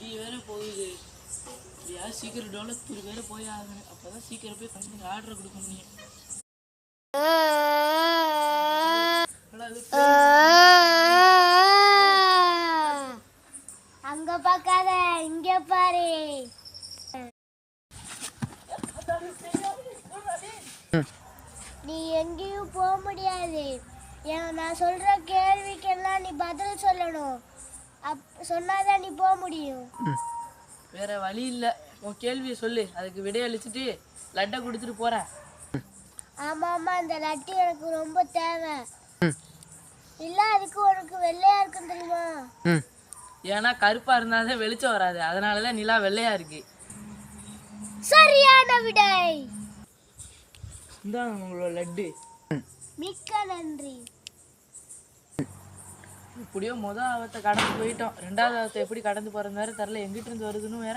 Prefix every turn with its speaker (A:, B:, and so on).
A: 3 வேற போகுது. யார் சீக்கிரம் டெவலப் 3 வேற போய் ஆகணும். அப்பதான் சீக்கிரம் போய் கம்பெனிக்கு ஆர்டர் கொடுக்க முடியும்.
B: அங்க பார்க்காத, இங்க பாரு. நீ எங்கேயும் போக முடியாது. நான் சொல்ற கேள்விக்கெல்லாம் நீ பதில் சொல்லணும். சொன்னாதான் நீ போக முடியும்.
A: வேற வழி இல்லை. உன் கேள்வியை சொல்லு, அதுக்கு விடையளிச்சுட்டு லட்டை கொடுத்துட்டு போறேன்.
B: ஆமா ஆமா, இந்த லட்டு எனக்கு ரொம்ப தேவை. இல்ல அதுக்கு உனக்கு வெள்ளையா இருக்கும் தெரியுமா?
A: ஏன்னா கருப்பா இருந்தாலும் வெளிச்சம் வராது, அதனாலதான் நிலா வெள்ளையா இருக்கு.
B: சரியான விடை.
A: இதான் உங்களோட லட்டு.
B: மிக்க நன்றி.
A: இப்படியோ ஆபத்தை கடந்து போயிட்டோம். 2வது ஆபத்தை எப்படி கடந்து போறது வேற தெரியல, எங்கிட்ட இருந்து வருதுன்னு வேற